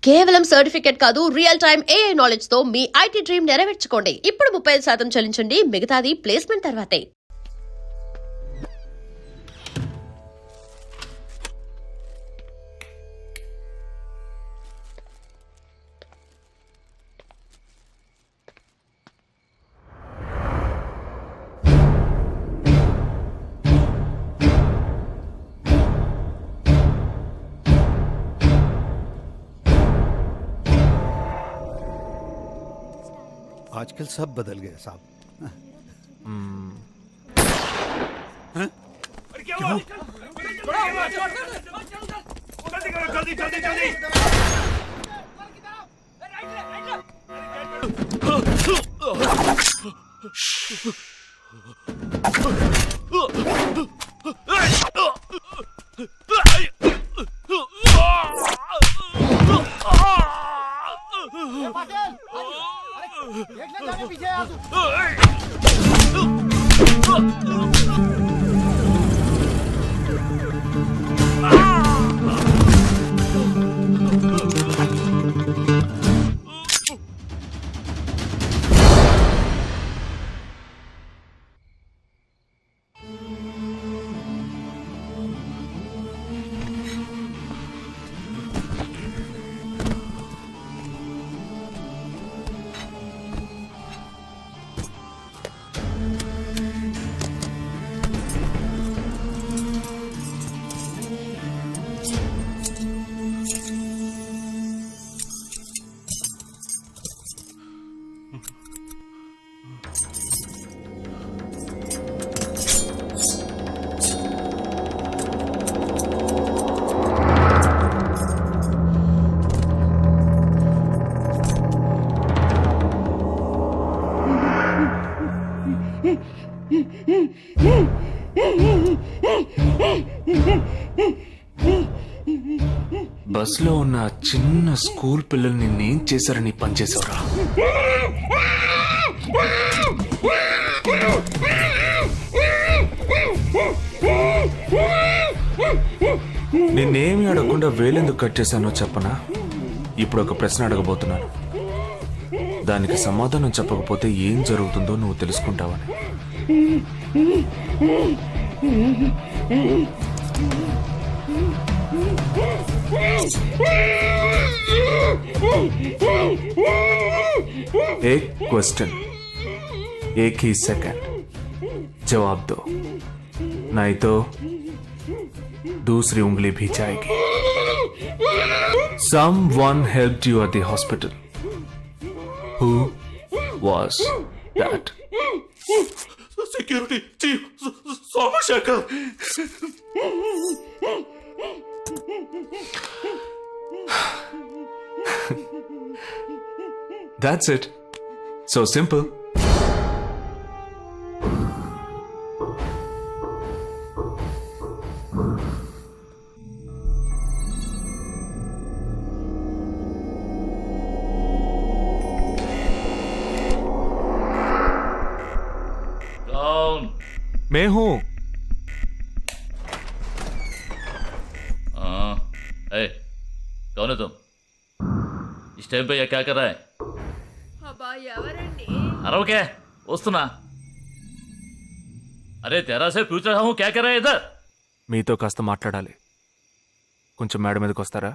కేవలం సర్టిఫికేట్ కాదు, real time AI knowledge తో మీ IT డ్రీమ్ నెరవేర్చుకోండి. ఇప్పుడు 35% చెల్లించండి, మిగతాది ప్లేస్మెంట్ తర్వాతే. आजकल सब बदल गए साहब। क्या हुआ? जल्दी जल्दी जल्दी బస్ లో ఉన్న చిన్న స్కూల్ పిల్లల్ని నేను చేశారని పనిచేసావురా. నేనేమి అడగకుండా వేలెందుకు కట్ చేశానో చెప్పనా? ఇప్పుడు ఒక ప్రశ్న అడగబోతున్నాను. దానికి సమాధానం చెప్పకపోతే ఏం జరుగుతుందో నువ్వు తెలుసుకుంటావని. एक क्वेश्चन, एक ही सेकंड, जवाब दो, नहीं तो दूसरी उंगली भी जाएगी. Someone helped you at the hospital. Who was that? Security chief Somashekar. That's it. So simple. कौन? मैं हूं. ए, कौन है तुम? इस टाइम पे ये क्या कर रहा है? अरे क्या वस्तुना? अरे तेरा से पूछ रहा हूँ, क्या कर रहा है इधर? మీతో కాస్త మాట్లాడాలి. కొంచెం మేడ మీదకి వస్తారా?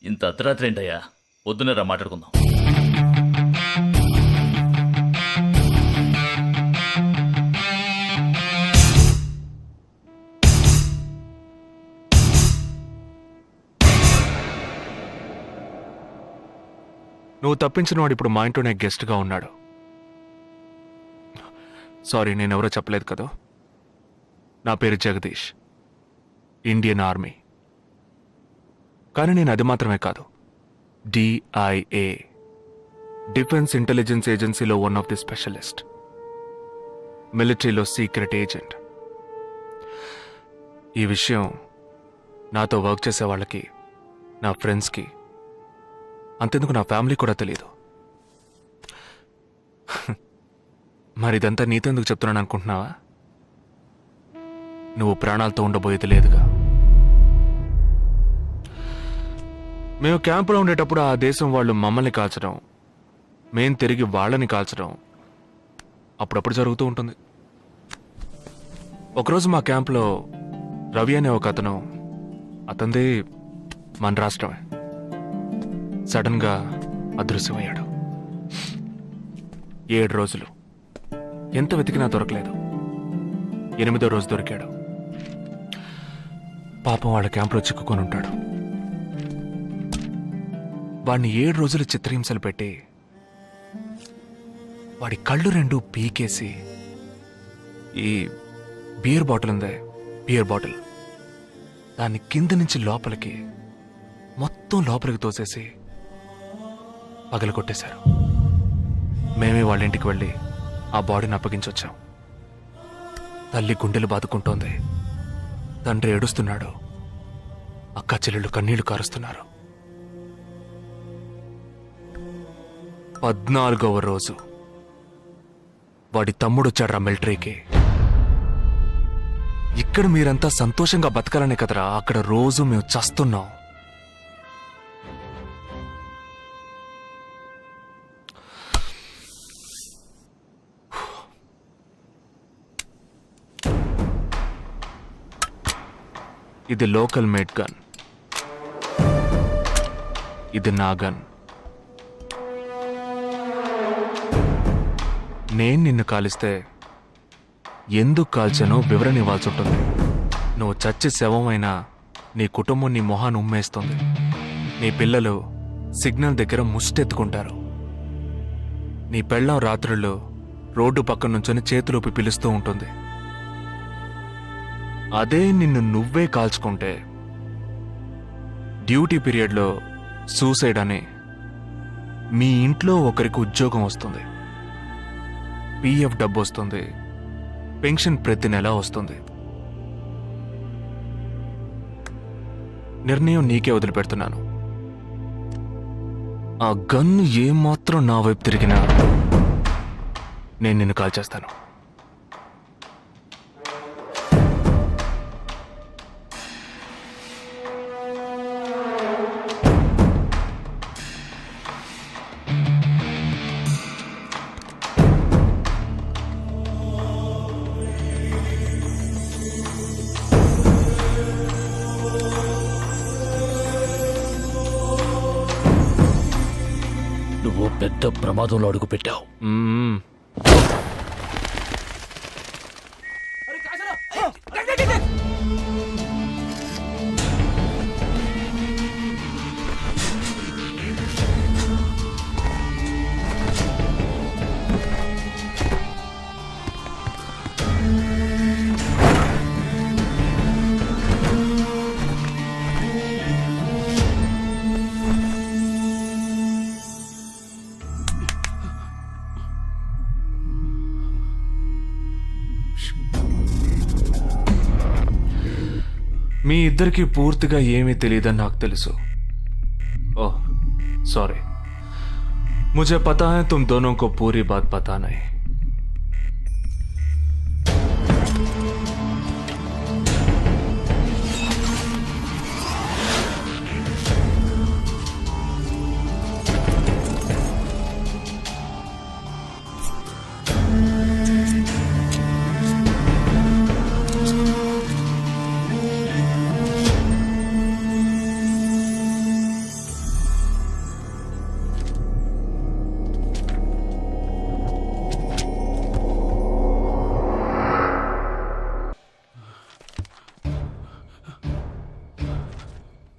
ఇంత అర్ధరాత్రి ఏంటయ్యా? పొద్దున్నే రా మాట్లాడుకుందాం. నువ్వు తప్పించిన వాడు ఇప్పుడు మా ఇంట్లోనే గెస్ట్గా ఉన్నాడు. సారీ, నేనెవరో చెప్పలేదు కదా. నా పేరు జగదీష్, ఇండియన్ ఆర్మీ. కానీ నేను అది మాత్రమే కాదు, DIA, డిఫెన్స్ ఇంటెలిజెన్స్ ఏజెన్సీలో వన్ ఆఫ్ ది స్పెషలిస్ట్, మిలిటరీలో సీక్రెట్ ఏజెంట్. ఈ విషయం నాతో వర్క్ చేసే వాళ్ళకి, నా ఫ్రెండ్స్కి, అంతెందుకు నా ఫ్యామిలీ కూడా తెలియదు. మరి ఇదంతా నీతెందుకు చెప్తున్నాను అనుకుంటున్నావా? నువ్వు ప్రాణాలతో ఉండబోయేది లేదుగా. మేము క్యాంపులో ఉండేటప్పుడు ఆ దేశం వాళ్ళు మమ్మల్ని కాల్చడం, మేం తిరిగి వాళ్ళని కాల్చడం అప్పుడప్పుడు జరుగుతూ ఉంటుంది. ఒకరోజు మా క్యాంప్లో రవి అనే ఒక అతను, అతనిది మన రాష్ట్రమే, సడన్గా అదృశ్యమయ్యాడు. 7 రోజులు ఎంత వెతికినా దొరకలేదు. 8వ రోజు దొరికాడు. పాపం వాళ్ళ క్యాంపులో చిక్కుకొని ఉంటాడు. వాడిని 7 రోజులు చిత్రహింసలు పెట్టి వాడి కళ్ళు 2 పీకేసి ఈ బియర్ బాటిల్ ఉందే, బియర్ బాటిల్, దాన్ని కింద నుంచి లోపలికి మొత్తం లోపలికి తోసేసి పగల కొట్టేశారు. మేమే వాళ్ళ ఇంటికి వెళ్ళి ఆ బాడీని అప్పగించొచ్చాం. తల్లి గుండెలు బాదుకుంటోంది, తండ్రి ఏడుస్తున్నాడు, అక్క చెల్లెళ్ళు కన్నీళ్లు కారుస్తున్నారు. 14వ రోజు వాడి తమ్ముడు వచ్చాడు రా మిలిటరీకి. ఇక్కడ మీరంతా సంతోషంగా బతకాలనే కదరా అక్కడ రోజు మేము చస్తున్నాం. ఇది లోకల్ మేడ్ గన్, ఇది నా గన్. నేను నిన్ను కాలిస్తే ఎందుకు కాల్చానో వివరణ ఇవ్వాల్సి ఉంటుంది. నువ్వు చచ్చి శవమైనా నీ కుటుంబం నీ మొహాన్ని ఉమ్మేస్తుంది. నీ పిల్లలు సిగ్నల్ దగ్గర ముష్టెత్తుకుంటారు. నీ పెళ్ళం రాత్రుళ్ళు రోడ్డు పక్కన నుంచొని చేతులూపి పిలుస్తూ ఉంటుంది. అదే నిన్ను నువ్వే కాల్చుకుంటే డ్యూటీ పీరియడ్లో సూసైడ్ అని మీ ఇంట్లో ఒకరికి ఉద్యోగం వస్తుంది, పిఎఫ్ డబ్బు వస్తుంది, పెన్షన్ ప్రతి నెల వస్తుంది. నిర్ణయం నీకే వదిలిపెడుతున్నాను. ఆ గన్ను ఏమాత్రం నా వైపు తిరిగినా నేను నిన్ను కాల్చేస్తాను. నువ్వు పెద్ద ప్రమాదంలో అడుగు పెట్టావు. మ్మ్. మీ ఇద్దరికి పూర్తిగా ఏమీ తెలియదని నాకు తెలుసు. ఓహ్ सॉरी, मुझे पता है तुम दोनों को पूरी बात पता नहीं.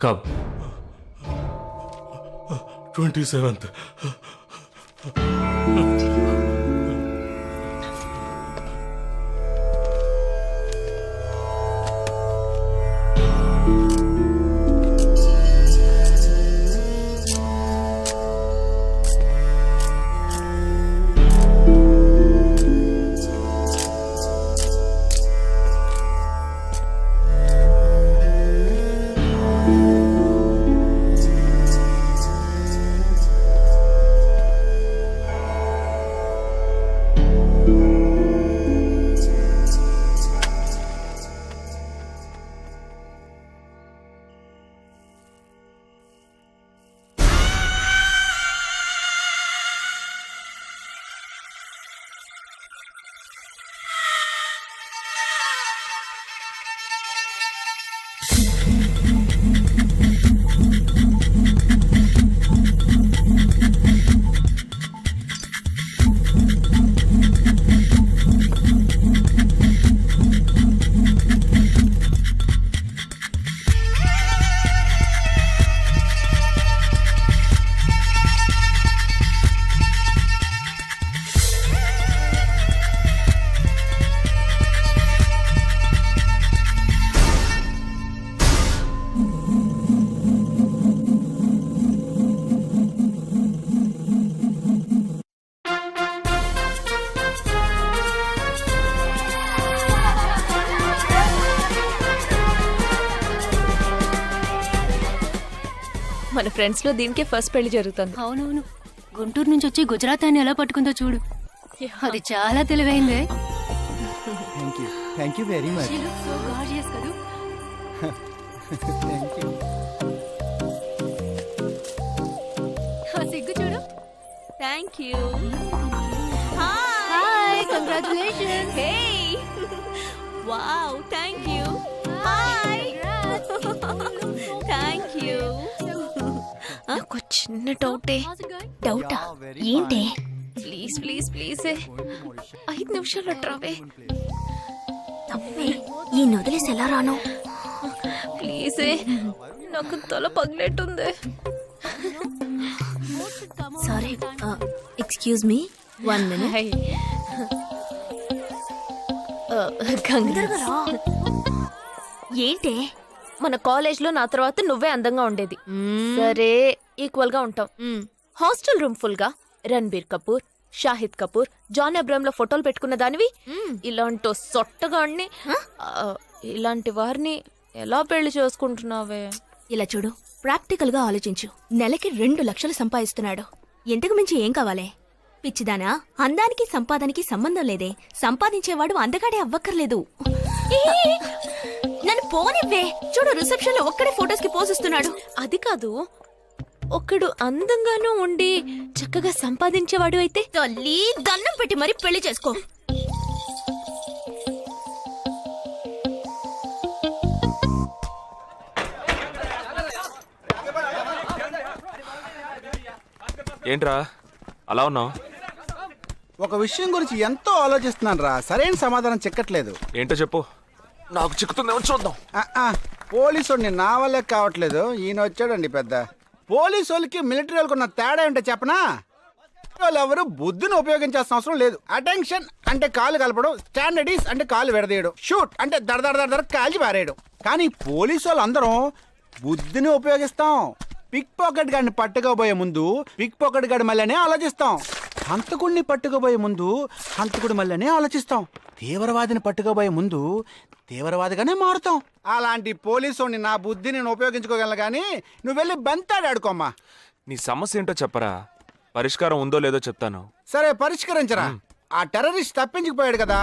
कब? 27th. ఫ్రెండ్స్ లో దీనికే ఫస్ట్ పెళ్లి జరుగుతుంది. అవునవును, గుంటూరు నుంచి వచ్చి గుజరాత్ అని ఎలా పట్టుకుందో చూడు. అది చాలా తెలివైందే. Thank you very much She looks so gorgeous కదూ. थैंक यू ఆ సిగ్గు చూడు. Thank you. Hi, congratulations. Hey wow, thank you. Hi, thank you. నాకు చిన్న డౌటే. డౌటా? ఏంటి? ప్లీజ్ ప్లీజ్ ప్లీజ్ 5 నిమిషాలు అట్రావే. ఈ నొదిలేసి ఎలా రాను? ప్లీజ్, నాకు తల పగిలేట్టుంది. Sorry, excuse me, 1 minute. ఏంటి? మన కాలేజ్ లో నా తర్వాత నువ్వే అందంగా ఉండేది. సరే, ఈక్వల్ గా ఉంటాం. హాస్టల్ రూమ్ ఫుల్ గా రణబీర్ కపూర్, షాహిద్ కపూర్, జాన్ అబ్రామ్ లో ఫోటోలు పెట్టుకున్న దానివి ఇలాంటి సొట్టగాడిని, ఇలాంటి వారిని ఎలా పెళ్లి చేసుకుంటున్నావే? ఇలా చూడు, ప్రాక్టికల్ గా ఆలోచించు. నెలకి 2 లక్షలు సంపాదిస్తున్నాడు. ఎంతకు మించి ఏం కావాలే? పిచ్చిదానా, అందానికి సంపాదనకి సంబంధం లేదే. సంపాదించేవాడు అందగాడే అవ్వక్కర్లేదు. నన్ను పోనివ్వే. చూడు, రిసెప్షన్ లో ఒక్కడే ఫోటోస్ కి పోసిస్తున్నాడు. అది కాదు, ఒకడు అందంగానూ ఉండి చక్కగా సంపాదించేవాడు అయితే తల్లి, దండం పెట్టి మరీ పెళ్లి చేసుకో. ఏంట్రా అలా ఉన్నావు? ఒక విషయం గురించి ఎంతో ఆలోచిస్తున్నాను రా, సరైన సమాధానం చిక్కట్లేదు. ఏంటో చెప్పు, నాకు చిక్కుతుందేమో చూద్దాం. పోలీసు నా వల్లే కావట్లేదు. ఈయన వచ్చాడండి పెద్ద. పోలీసు వాళ్ళకి మిలిటరీ వాళ్ళకి ఉన్న తేడా ఏంటో చెప్పనా? వాళ్ళు ఎవరు బుద్ధిని ఉపయోగించాల్సిన అవసరం లేదు. అటెన్షన్ అంటే కాలు కలపడం, స్టాండర్డీస్ అంటే కాలు విడదీయడం, షూట్ అంటే దడ కాల్చి పారేయడం. కానీ పోలీసు వాళ్ళు అందరం బుద్ధిని ఉపయోగిస్తాం. పిక్ పాకెట్ గాడిని పట్టుకోబోయే ముందు పిక్ పాకెట్ గాడి మళ్ళీనే ఆలోచిస్తాం. హంతకుడిని పట్టుకోబోయే ముందు హంతకుడి మళ్ళీనే ఆలోచిస్తాం. తీవ్రవాదిని పట్టుకోబోయే ముందు తీవ్రవాదిగానే మారుతాం. అలాంటి పోలీసుని నా బుద్ధి నేను ఉపయోగించుకోగలను, కానీ నువ్వు వెళ్ళి బంతాడు ఆడుకోమ్మా. నీ సమస్య ఏంటో చెప్పరా, పరిష్కారం ఉందో లేదో చెప్తాను. సరే, పరిష్కరించరా. ఆ టెర్రరిస్ట్ తప్పించుకుపోయాడు కదా,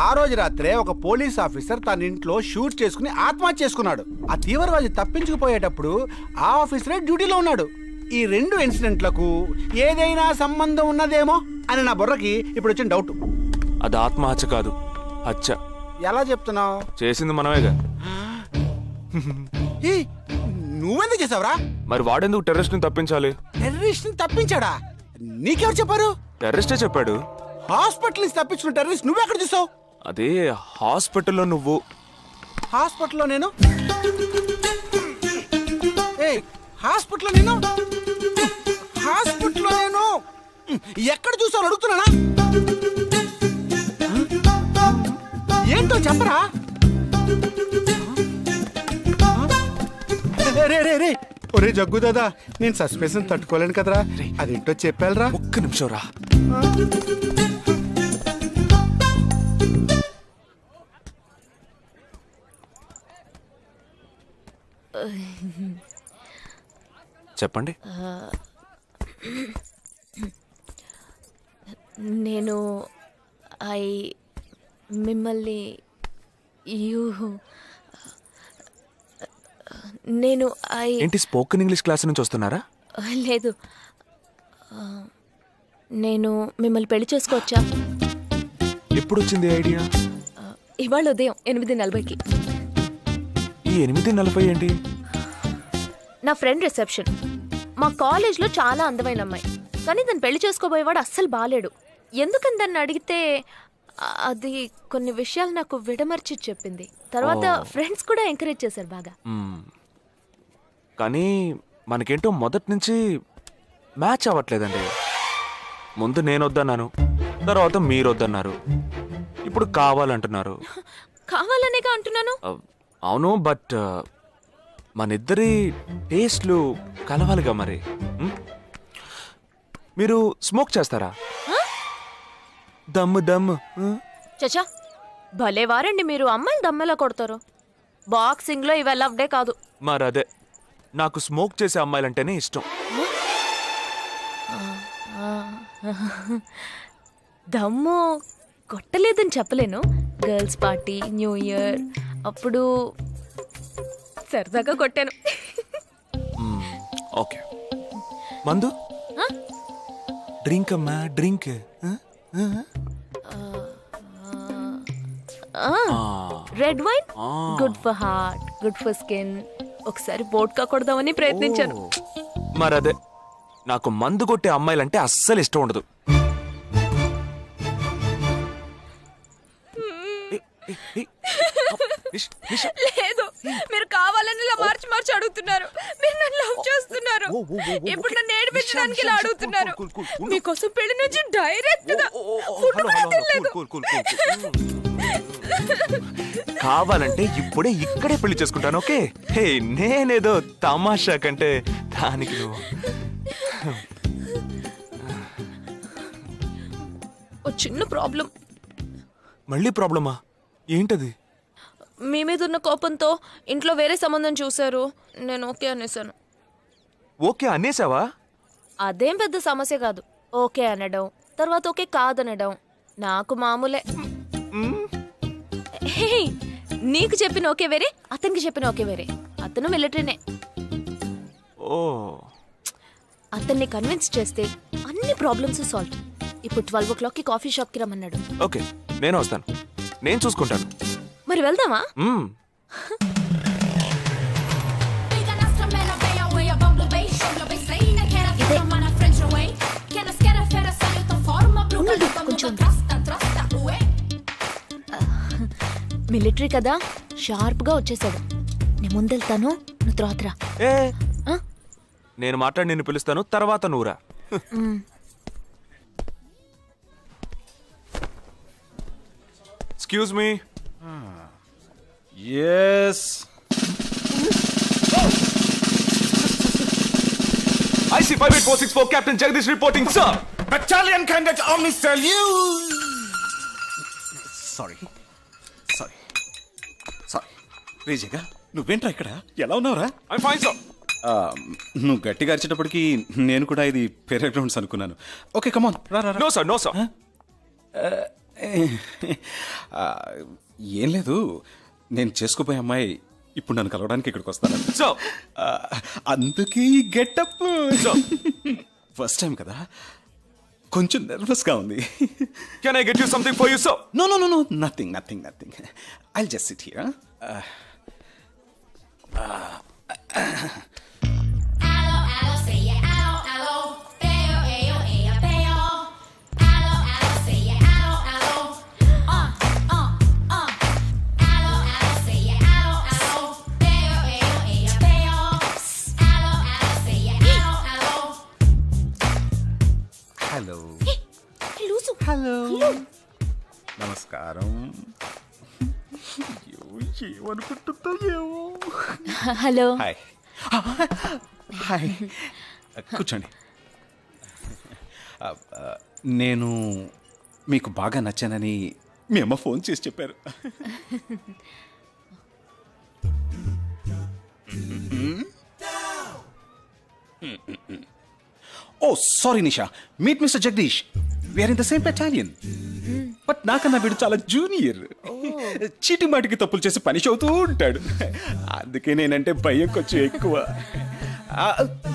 ఆ రోజు రాత్రే ఒక పోలీస్ ఆఫీసర్ తన ఇంట్లో షూట్ చేసుకుని ఆత్మహత్య చేసుకున్నాడు. ఆ తీవ్రవాది తప్పించుకుపోయేటప్పుడు ఆ ఆఫీసరే డ్యూటీలో ఉన్నాడు. ఈ 2 ఇన్సిడెంట్లకు ఏదైనా సంబంధం ఉన్నదేమో అని నా బుర్రకి ఇప్పుడు వచ్చిన డౌట్. అది ఆత్మహత్య కాదు, హత్య. ఎలా చెప్తున్నావు? చేసింది మనమేగా. నువ్వెందుకు చేసావురా? మరి వాడెందుకు టెర్రరిస్ట్ ని తప్పించాలి? టెర్రరిస్ట్ ని తప్పించాడా? నీకెవరు చెప్పారు? టెర్రరిస్టే చెప్పాడు. హాస్పిటల్ నుంచి తప్పించుకున్న టెర్రరిస్ట్ నువ్వెక్కడ చూసావు? అదే హాస్పిటల్లో నువ్వు. హాస్పిటల్లో నేను? హాస్పిటల్లో నేను? హాస్పిటల్లో నేను ఎక్కడ చూసావు అడుగుతున్నానా? ఏంటో చెప్పరా? రే ఒరే జగ్గు దాదా, నేను సస్పెన్షన్ తట్టుకోలేను కదరా. అదేంటో చెప్పాలరా. ఒక్క నిమిషం రా. చెప్పండి. నేను మిమ్మల్ని నేను ఏంటి, స్పోకెన్ ఇంగ్లీష్ క్లాస్ నుంచి వస్తున్నారా? లేదు, నేను మిమ్మల్ని పెళ్లి చేసుకోవచ్చా? ఎప్పుడు వచ్చింది ఐడియా? ఇవాళ ఉదయం 8:40కి. ఈ 8:40 ఏంటి? నా ఫ్రెండ్ రిసెప్షన్. మా కాలేజ్లో చాలా అందమైన అమ్మాయి, కానీ దాన్ని పెళ్లి చేసుకోబోయేవాడు అస్సలు బాలేడు. ఎందుకని దాన్ని అడిగితే అది కొన్ని విషయాలు నాకు విడమర్చి చెప్పింది. తర్వాత ఫ్రెండ్స్ కూడా ఎంకరేజ్ చేశారు బాగా. కానీ మనకేంటో మొదటి నుంచి మ్యాచ్ అవ్వట్లేదండి. ముందు నేను వద్దన్నాను, తర్వాత మీరు వద్దన్నారు, ఇప్పుడు కావాలంటున్నారు. కావాలనేగా అంటున్నాను. అవును, బట్ మనిద్దరి టేస్ట్లు కలవాలిగా మరి. మీరు స్మోక్ చేస్తారా? దమ్ము దమ్ము. చచ్చా, భలే వారండి మీరు. అమ్మాయిలు దమ్మెలా కొడతారు. బాక్సింగ్ లో ఇవి లవ్డే కాదు. మరదే నాకు స్మోక్ చేసే అమ్మాయిలంటేనే ఇష్టం. దమ్ము కొట్టలేదని చెప్పలేను. గర్ల్స్ పార్టీ, న్యూ ఇయర్ అప్పుడు సరదాగా కొట్టాను. ఓకే, మందు డ్రింక్ అమ్మా, drink. Red wine good for heart, good for skin. ఒకసారి బోట్కా కొడదామని ప్రయత్నించాను. మరదే, నాకు మందు కొట్టే అమ్మాయిలంటే అస్సలు ఇష్టం ఉండదు. లేదు, మీరు కావాలని ఇలా మార్చి మార్చి అడుగుతున్నారు. మీరు నన్ను లవ్ చేస్తున్నారు. ఇప్పుడు నన్ను ఏడిపించడానికి ఇలా అడుగుతున్నారు. మీకోసం పెళ్లి నుంచి డైరెక్ట్ గా ఫుడ్ కూడా తినలేదు. కావాలంటే ఇప్పుడే ఇక్కడే పెళ్లి చేసుకుంటాను. ఓకే, హే, నేనేదో తమాషా కంటే దానికి నువ్వు ఓ చిన్న ప్రాబ్లం. మళ్ళీ ప్రాబ్లమా? ఏంటది? మీ మీద ఉన్న కోపంతో ఇంట్లో వేరే సంబంధం చూశారు. నేను ఓకే అనేసాను. ఓకే అనేసావా? అదేం పెద్ద సమస్య కాదు. ఓకే అనడం, తర్వాత ఓకే కాదనడం నాకు మామూలే. హే, నీకు చెప్పిన ఓకే వేరే, అతనికి చెప్పిన ఓకే వేరే. అతను మిలిటరీనే. ఓ, అతన్ని కన్విన్స్ చేస్తే అన్ని ప్రాబ్లమ్స్ సాల్వ్. ఇప్పుడు 12 o'clockకి కాఫీ షాప్కి రమ్మన్నాడు. ఓకే, నేను వస్తాను. నేను చూసుకుంటాను. మరి వెళ్దామా? మ్మ్. మిలిటరీ కదా, షార్ప్ గా వచ్చేసాడు. నేను ముందెళ్తాను, నువ్వు తర్వాత రా. ఏ, ఆ? నేను మాట్లాడి నిన్ను పిలుస్తాను, తర్వాత నువ్వురా. Excuse me. Yes. IC 58464 Captain Jagdish reporting, sir. Battalion Cadet Army salute. Sorry. రేజేగా నువ్వేంట్రా ఇక్కడ? ఎలా ఉన్నావురా? I'm fine, sir. నువ్వు గట్టిగా అరిచేటప్పటికి నేను కూడా ఇది పేరే గ్రౌండ్స్ అనుకున్నాను. ఓకే, కమాన్, రా రా. No, sir. No, sir. ఏం లేదు, నేను చేసుకోపోయే అమ్మాయి ఇప్పుడు నన్ను కలవడానికి ఇక్కడికి వస్తాను. Sir. అందుకే గెటప్. ఫస్ట్ టైం కదా, కొంచెం నర్వస్గా ఉంది. Can I get you something for you, sir? No, nothing. I'll just sit here. Hello, నమస్కారం. ఏమనుకుంటుందో ఏమో. హలో. హాయ్, కూర్చోండి. నేను మీకు బాగా నచ్చానని మీ అమ్మ ఫోన్ చేసి చెప్పారు. Oh sorry Nisha, meet mister Jagdish. We're in the same battalion. But నాకన్నా వీడు చాలా జూనియర్. చీటి మాటికి తప్పులు చేసి పని అవుతూ ఉంటాడు. అందుకే నేనంటే భయం కొంచెం ఎక్కువ.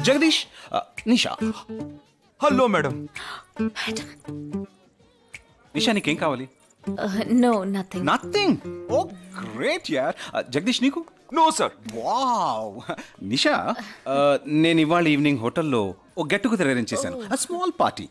జగదీష్, నిషా. Hello madam. నిషా, నీకేం కావాలి? No, nothing. Nothing. Oh great యార్. జగదీష్, నీకు? No, sir. వావ్. నిషా, నేను ఇవాళ ఈవినింగ్ హోటల్లో ఓ గెట్ టుగెదర్ అరేంజ్ చేశాను. Small party.